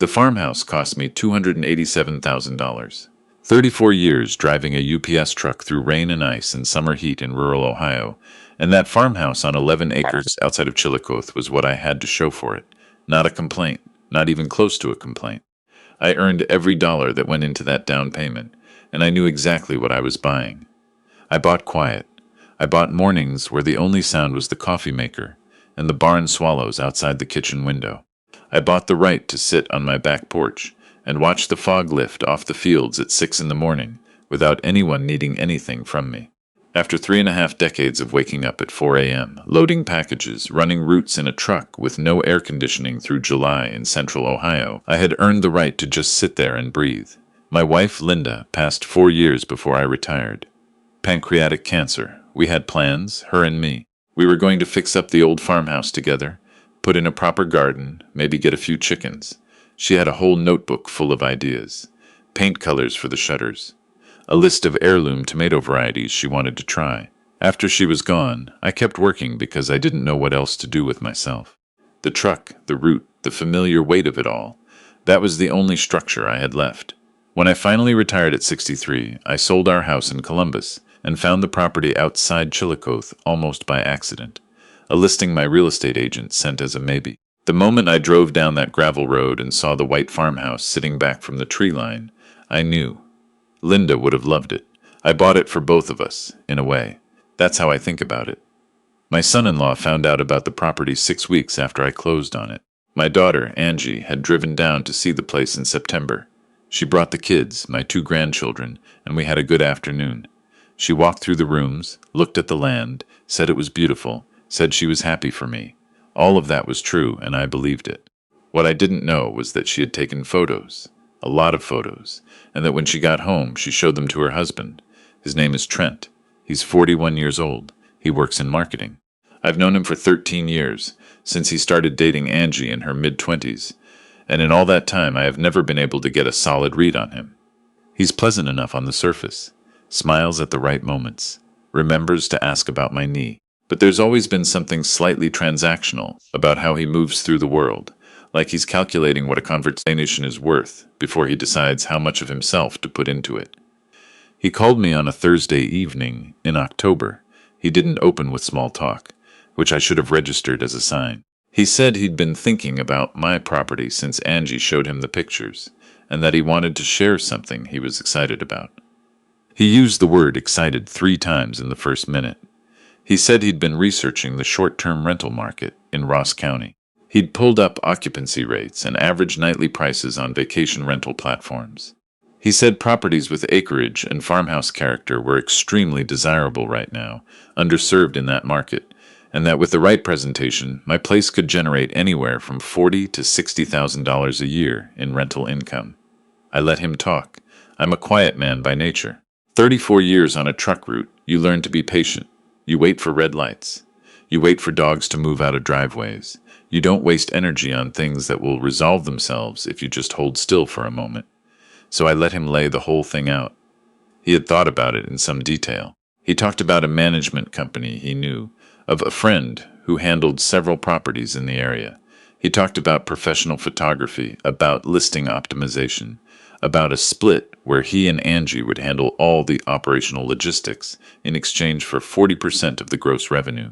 The farmhouse cost me $287,000. 34 years driving a UPS truck through rain and ice and summer heat in rural Ohio, and that farmhouse on 11 acres outside of Chillicothe was what I had to show for it. Not a complaint, not even close to a complaint. I earned every dollar that went into that down payment, and I knew exactly what I was buying. I bought quiet. I bought mornings where the only sound was the coffee maker and the barn swallows outside the kitchen window. I bought the right to sit on my back porch and watch the fog lift off the fields at 6 in the morning without anyone needing anything from me. After 3.5 decades of waking up at 4 a.m., loading packages, running routes in a truck with no air conditioning through July in central Ohio, I had earned the right to just sit there and breathe. My wife, Linda, passed 4 years before I retired. Pancreatic cancer. We had plans, her and me. We were going to fix up the old farmhouse together, put in a proper garden, maybe get a few chickens. She had a whole notebook full of ideas. Paint colors for the shutters. A list of heirloom tomato varieties she wanted to try. After she was gone, I kept working because I didn't know what else to do with myself. The truck, the route, the familiar weight of it all, that was the only structure I had left. When I finally retired at 63, I sold our house in Columbus and found the property outside Chillicothe almost by accident. A listing my real estate agent sent as a maybe. The moment I drove down that gravel road and saw the white farmhouse sitting back from the tree line, I knew. Linda would have loved it. I bought it for both of us, in a way. That's how I think about it. My son-in-law found out about the property 6 weeks after I closed on it. My daughter, Angie, had driven down to see the place in September. She brought the kids, my 2 grandchildren, and we had a good afternoon. She walked through the rooms, looked at the land, said it was beautiful, said she was happy for me. All of that was true, and I believed it. What I didn't know was that she had taken photos, a lot of photos, and that when she got home, she showed them to her husband. His name is Trent. He's 41 years old. He works in marketing. I've known him for 13 years, since he started dating Angie in her mid-20s, and in all that time I have never been able to get a solid read on him. He's pleasant enough on the surface, smiles at the right moments, remembers to ask about my knee. But there's always been something slightly transactional about how he moves through the world, like he's calculating what a conversation is worth before he decides how much of himself to put into it. He called me on a Thursday evening in October. He didn't open with small talk, which I should have registered as a sign. He said he'd been thinking about my property since Angie showed him the pictures, and that he wanted to share something he was excited about. He used the word excited 3 times in the first minute. He said he'd been researching the short-term rental market in Ross County. He'd pulled up occupancy rates and average nightly prices on vacation rental platforms. He said properties with acreage and farmhouse character were extremely desirable right now, underserved in that market, and that with the right presentation, my place could generate anywhere from $40,000 to $60,000 a year in rental income. I let him talk. I'm a quiet man by nature. 34 years on a truck route, you learn to be patient. You wait for red lights. You wait for dogs to move out of driveways. You don't waste energy on things that will resolve themselves if you just hold still for a moment. So I let him lay the whole thing out. He had thought about it in some detail. He talked about a management company he knew, of a friend who handled several properties in the area. He talked about professional photography, about listing optimization, about a split where he and Angie would handle all the operational logistics in exchange for 40% of the gross revenue.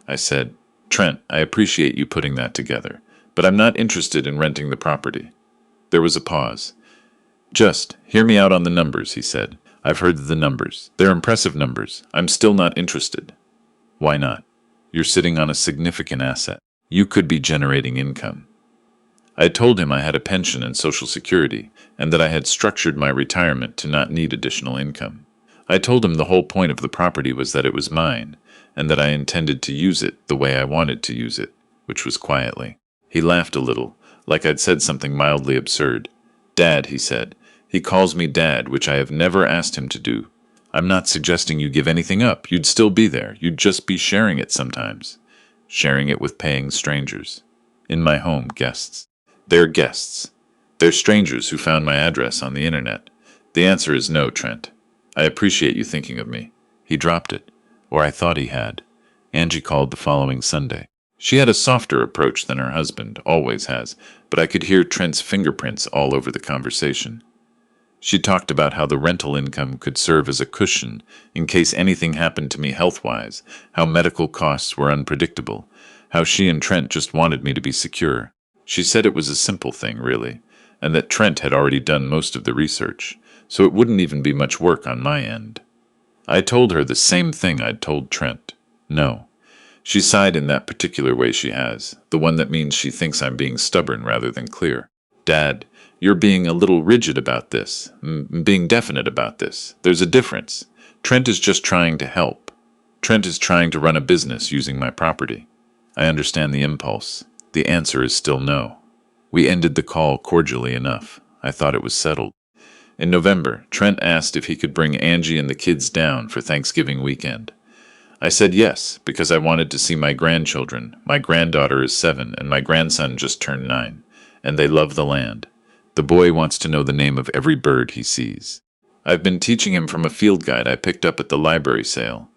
I said, "Trent, I appreciate you putting that together, but I'm not interested in renting the property." There was a pause. "Just hear me out on the numbers," he said. "I've heard the numbers. They're impressive numbers. I'm still not interested." "Why not? You're sitting on a significant asset. You could be generating income." I told him I had a pension and Social Security, and that I had structured my retirement to not need additional income. I told him the whole point of the property was that it was mine, and that I intended to use it the way I wanted to use it, which was quietly. He laughed a little, like I'd said something mildly absurd. "Dad," he said. "He calls me Dad, which I have never asked him to do. I'm not suggesting you give anything up. You'd still be there. You'd just be sharing it sometimes. Sharing it with paying strangers. In my home, guests. They're guests. They're strangers who found my address on the internet. The answer is no, Trent. I appreciate you thinking of me." He dropped it, or I thought he had. Angie called the following Sunday. She had a softer approach than her husband always has, but I could hear Trent's fingerprints all over the conversation. She talked about how the rental income could serve as a cushion in case anything happened to me health-wise, how medical costs were unpredictable, how she and Trent just wanted me to be secure. She said it was a simple thing, really, and that Trent had already done most of the research, so it wouldn't even be much work on my end. I told her the same thing I'd told Trent. No. She sighed in that particular way she has, the one that means she thinks I'm being stubborn rather than clear. Dad, you're being a little rigid about this, being definite about this. There's a difference. Trent is just trying to help. Trent is trying to run a business using my property. I understand the impulse. The answer is still no. We ended the call cordially enough. I thought it was settled. In November, Trent asked if he could bring Angie and the kids down for Thanksgiving weekend. I said yes, because I wanted to see my grandchildren. My granddaughter is 7, and my grandson just turned 9, and they love the land. The boy wants to know the name of every bird he sees. I've been teaching him from a field guide I picked up at the library sale.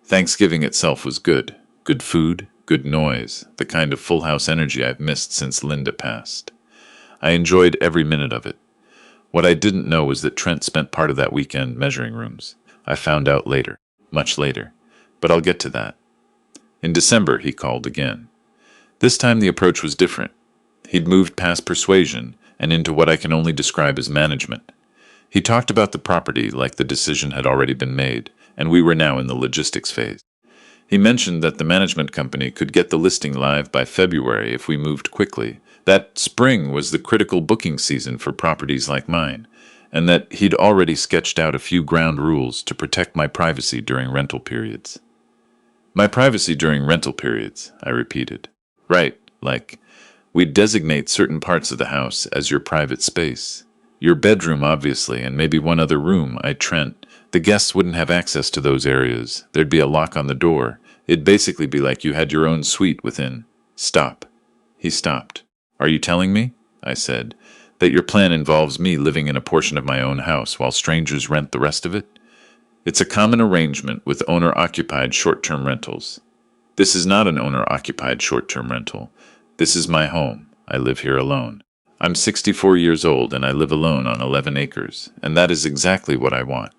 Thanksgiving itself was good. Good food, good noise, the kind of full house energy I've missed since Linda passed. I enjoyed every minute of it. What I didn't know was that Trent spent part of that weekend measuring rooms. I found out later, much later. But I'll get to that. In December, he called again. This time the approach was different. He'd moved past persuasion and into what I can only describe as management. He talked about the property like the decision had already been made, and we were now in the logistics phase. He mentioned that the management company could get the listing live by February if we moved quickly, that spring was the critical booking season for properties like mine, and that he'd already sketched out a few ground rules to protect my privacy during rental periods. My privacy during rental periods, I repeated. Right, like, we'd designate certain parts of the house as your private space. Your bedroom, obviously, and maybe one other room, Trent. The guests wouldn't have access to those areas. There'd be a lock on the door. It'd basically be like you had your own suite within. Stop. He stopped. Are you telling me, I said, that your plan involves me living in a portion of my own house while strangers rent the rest of it? It's a common arrangement with owner-occupied short-term rentals. This is not an owner-occupied short-term rental. This is my home. I live here alone. I'm 64 years old and I live alone on 11 acres, and that is exactly what I want.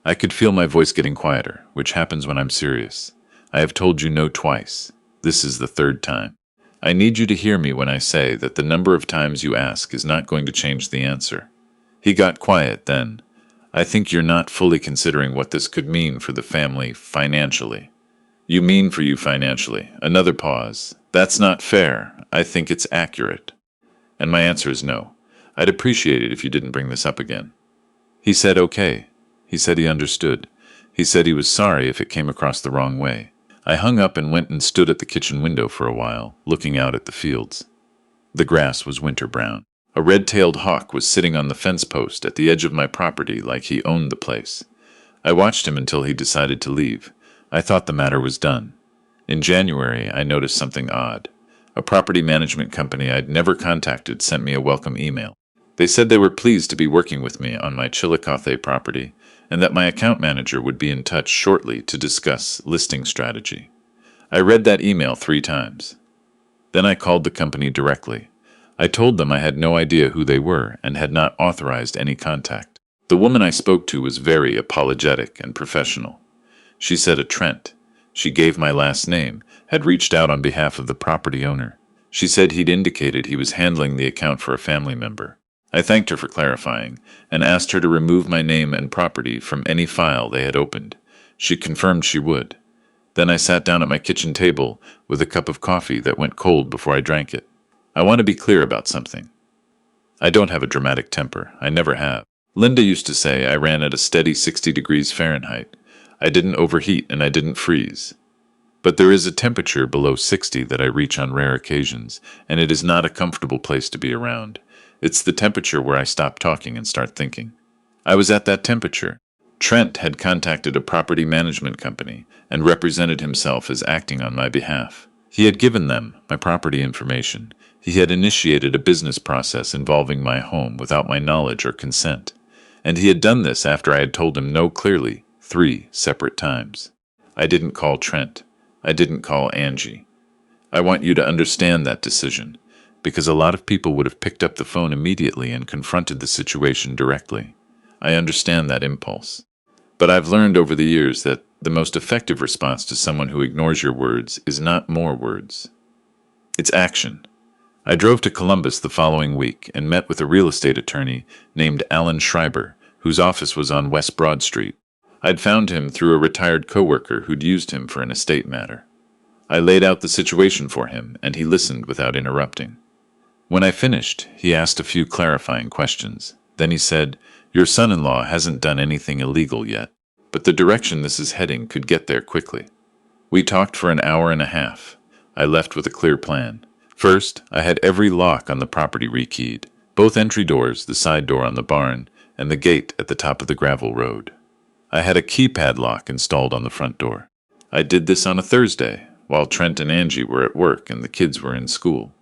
I could feel my voice getting quieter, which happens when I'm serious. I have told you no twice. This is the third time. I need you to hear me when I say that the number of times you ask is not going to change the answer. He got quiet then. I think you're not fully considering what this could mean for the family financially. You mean for you financially. Another pause. That's not fair. I think it's accurate. And my answer is no. I'd appreciate it if you didn't bring this up again. He said okay. He said he understood. He said he was sorry if it came across the wrong way. I hung up and went and stood at the kitchen window for a while, looking out at the fields. The grass was winter brown. A red-tailed hawk was sitting on the fence post at the edge of my property like he owned the place. I watched him until he decided to leave. I thought the matter was done. In January, I noticed something odd. A property management company I'd never contacted sent me a welcome email. They said they were pleased to be working with me on my Chillicothe property, and that my account manager would be in touch shortly to discuss listing strategy. I read that email 3 times. Then I called the company directly. I told them I had no idea who they were and had not authorized any contact. The woman I spoke to was very apologetic and professional. She said a Trent, she gave my last name, had reached out on behalf of the property owner. She said he'd indicated he was handling the account for a family member. I thanked her for clarifying and asked her to remove my name and property from any file they had opened. She confirmed she would. Then I sat down at my kitchen table with a cup of coffee that went cold before I drank it. I want to be clear about something. I don't have a dramatic temper. I never have. Linda used to say I ran at a steady 60 degrees Fahrenheit. I didn't overheat and I didn't freeze. But there is a temperature below 60 that I reach on rare occasions, and it is not a comfortable place to be around. It's the temperature where I stop talking and start thinking. I was at that temperature. Trent had contacted a property management company and represented himself as acting on my behalf. He had given them my property information. He had initiated a business process involving my home without my knowledge or consent. And he had done this after I had told him no clearly 3 separate times. I didn't call Trent. I didn't call Angie. I want you to understand that decision, because a lot of people would have picked up the phone immediately and confronted the situation directly. I understand that impulse. But I've learned over the years that the most effective response to someone who ignores your words is not more words. It's action. I drove to Columbus the following week and met with a real estate attorney named Alan Schreiber, whose office was on West Broad Street. I'd found him through a retired coworker who'd used him for an estate matter. I laid out the situation for him, and he listened without interrupting. When I finished, he asked a few clarifying questions. Then he said, "Your son-in-law hasn't done anything illegal yet, but the direction this is heading could get there quickly." We talked for an hour and a half. I left with a clear plan. First, I had every lock on the property rekeyed, both entry doors, the side door on the barn, and the gate at the top of the gravel road. I had a keypad lock installed on the front door. I did this on a Thursday, while Trent and Angie were at work and the kids were in school.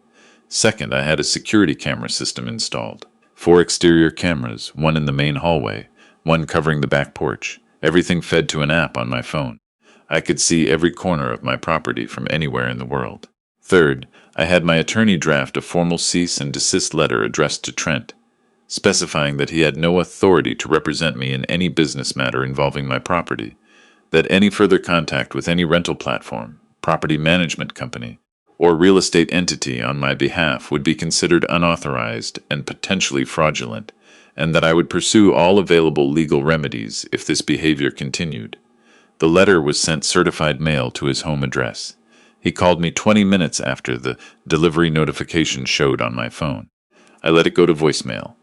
Second, I had a security camera system installed. 4 exterior cameras, one in the main hallway, one covering the back porch, everything fed to an app on my phone. I could see every corner of my property from anywhere in the world. Third, I had my attorney draft a formal cease and desist letter addressed to Trent, specifying that he had no authority to represent me in any business matter involving my property, that any further contact with any rental platform, property management company, or real estate entity on my behalf would be considered unauthorized and potentially fraudulent, and that I would pursue all available legal remedies if this behavior continued. The letter was sent certified mail to his home address. He called me 20 minutes after the delivery notification showed on my phone. I let it go to voicemail.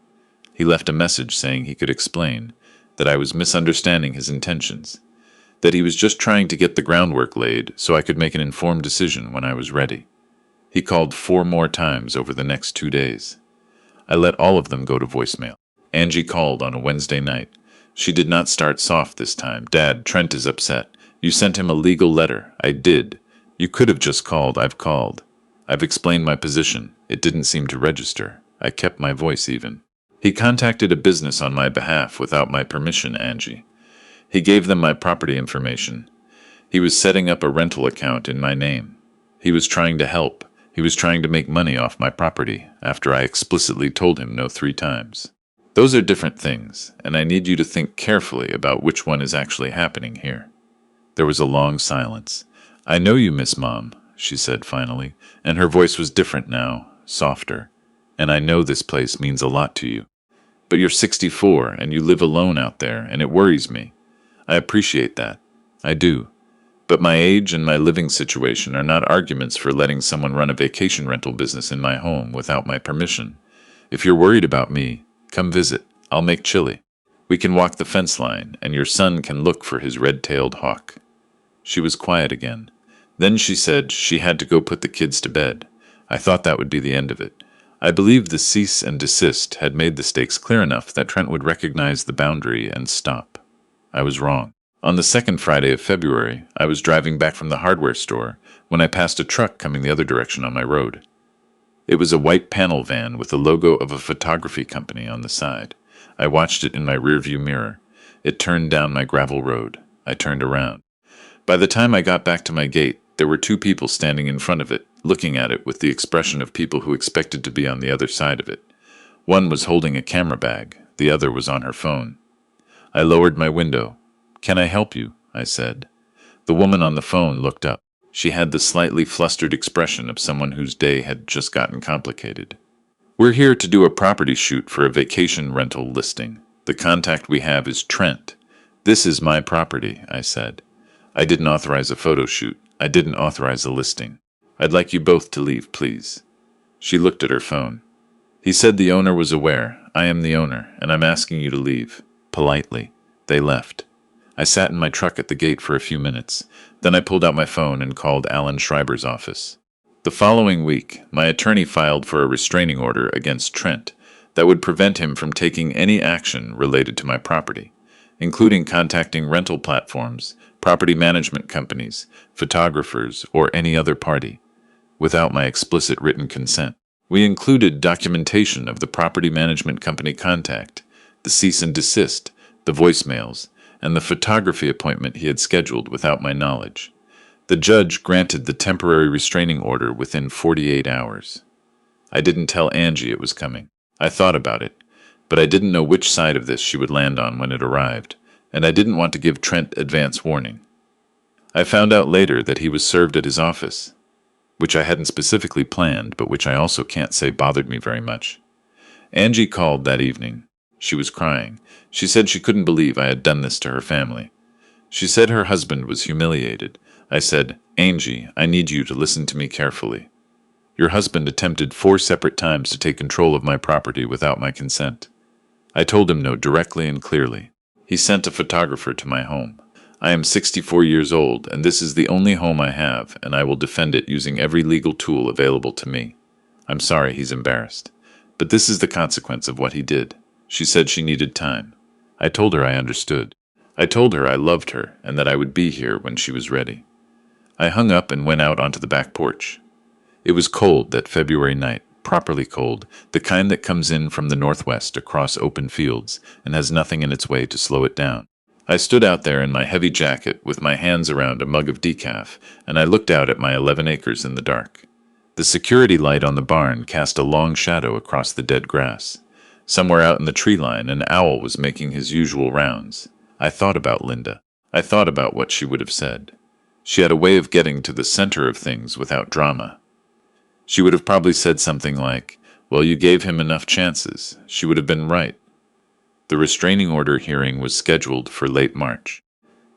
He left a message saying he could explain, that I was misunderstanding his intentions, that he was just trying to get the groundwork laid so I could make an informed decision when I was ready. He called 4 more times over the next 2 days. I let all of them go to voicemail. Angie called on a Wednesday night. She did not start soft this time. "Dad, Trent is upset. You sent him a legal letter." "I did. You could have just called. I've called. I've explained my position. It didn't seem to register. I kept my voice even." "He contacted a business on my behalf without my permission, Angie. He gave them my property information. He was setting up a rental account in my name. He was trying to help. He was trying to make money off my property after I explicitly told him no 3 times. Those are different things, and I need you to think carefully about which one is actually happening here." There was a long silence. "I know you, Miss Mom," she said finally, and her voice was different now, softer. "And I know this place means a lot to you. But you're 64, and you live alone out there, and it worries me. I appreciate that. I do. But my age and my living situation are not arguments for letting someone run a vacation rental business in my home without my permission. If you're worried about me, come visit. I'll make chili. We can walk the fence line, and your son can look for his red-tailed hawk." She was quiet again. Then she said she had to go put the kids to bed. I thought that would be the end of it. I believed the cease and desist had made the stakes clear enough that Trent would recognize the boundary and stop. I was wrong. On the second Friday of February, I was driving back from the hardware store when I passed a truck coming the other direction on my road. It was a white panel van with the logo of a photography company on the side. I watched it in my rearview mirror. It turned down my gravel road. I turned around. By the time I got back to my gate, there were 2 people standing in front of it, looking at it with the expression of people who expected to be on the other side of it. One was holding a camera bag. The other was on her phone. I lowered my window. "Can I help you?" I said. The woman on the phone looked up. She had the slightly flustered expression of someone whose day had just gotten complicated. "We're here to do a property shoot for a vacation rental listing. The contact we have is Trent. This is my property," I said. "I didn't authorize a photo shoot. I didn't authorize a listing. I'd like you both to leave, please." She looked at her phone. "He said the owner was aware. I am the owner, and I'm asking you to leave." Politely. They left. I sat in my truck at the gate for a few minutes. Then I pulled out my phone and called Alan Schreiber's office. The following week, my attorney filed for a restraining order against Trent that would prevent him from taking any action related to my property, including contacting rental platforms, property management companies, photographers, or any other party, without my explicit written consent. We included documentation of the property management company contact, the cease and desist, the voicemails, and the photography appointment he had scheduled without my knowledge. The judge granted the temporary restraining order within 48 hours. I didn't tell Angie it was coming. I thought about it, but I didn't know which side of this she would land on when it arrived, and I didn't want to give Trent advance warning. I found out later that he was served at his office, which I hadn't specifically planned, but which I also can't say bothered me very much. Angie called that evening. She was crying. She said she couldn't believe I had done this to her family. She said her husband was humiliated. I said, "Angie, I need you to listen to me carefully. Your husband attempted 4 separate times to take control of my property without my consent. I told him no directly and clearly. He sent a photographer to my home. I am 64 years old, and this is the only home I have, and I will defend it using every legal tool available to me. I'm sorry he's embarrassed. But this is the consequence of what he did." She said she needed time. I told her I understood. I told her I loved her and that I would be here when she was ready. I hung up and went out onto the back porch. It was cold that February night, properly cold, the kind that comes in from the northwest across open fields and has nothing in its way to slow it down. I stood out there in my heavy jacket with my hands around a mug of decaf, and I looked out at my 11 acres in the dark. The security light on the barn cast a long shadow across the dead grass. Somewhere out in the tree line, an owl was making his usual rounds. I thought about Linda. I thought about what she would have said. She had a way of getting to the center of things without drama. She would have probably said something like, "Well, you gave him enough chances." She would have been right. The restraining order hearing was scheduled for late March.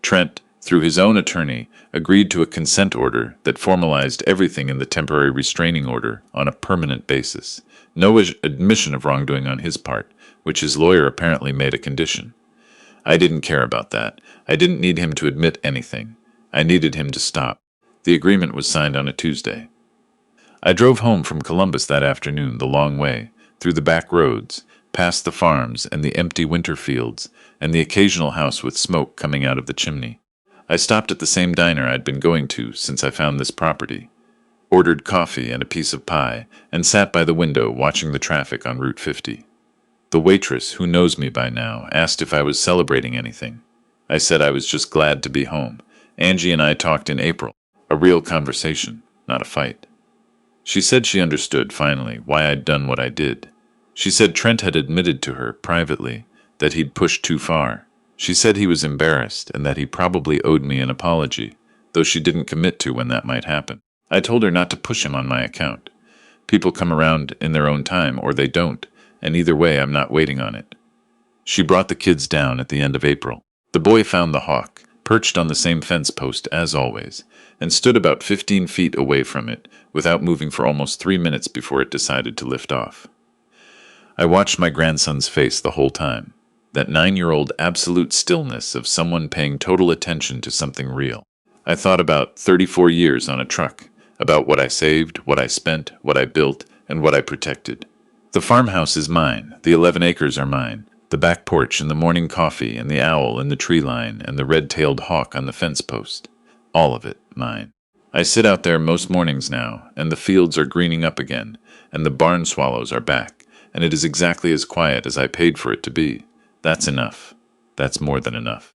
Trent, through his own attorney, agreed to a consent order that formalized everything in the temporary restraining order on a permanent basis. No admission of wrongdoing on his part, which his lawyer apparently made a condition. I didn't care about that. I didn't need him to admit anything. I needed him to stop. The agreement was signed on a Tuesday. I drove home from Columbus that afternoon the long way, through the back roads, past the farms and the empty winter fields, and the occasional house with smoke coming out of the chimney. I stopped at the same diner I'd been going to since I found this property, ordered coffee and a piece of pie, and sat by the window watching the traffic on Route 50. The waitress, who knows me by now, asked if I was celebrating anything. I said I was just glad to be home. Angie and I talked in April. A real conversation, not a fight. She said she understood, finally, why I'd done what I did. She said Trent had admitted to her, privately, that he'd pushed too far. She said he was embarrassed and that he probably owed me an apology, though she didn't commit to when that might happen. I told her not to push him on my account. People come around in their own time, or they don't, and either way I'm not waiting on it. She brought the kids down at the end of April. The boy found the hawk, perched on the same fence post as always, and stood about 15 feet away from it, without moving for almost 3 minutes before it decided to lift off. I watched my grandson's face the whole time, that 9-year-old absolute stillness of someone paying total attention to something real. I thought about 34 years on a truck, about what I saved, what I spent, what I built, and what I protected. The farmhouse is mine, the 11 acres are mine, the back porch and the morning coffee and the owl in the tree line and the red-tailed hawk on the fence post. All of it mine. I sit out there most mornings now, and the fields are greening up again, and the barn swallows are back, and it is exactly as quiet as I paid for it to be. That's enough. That's more than enough.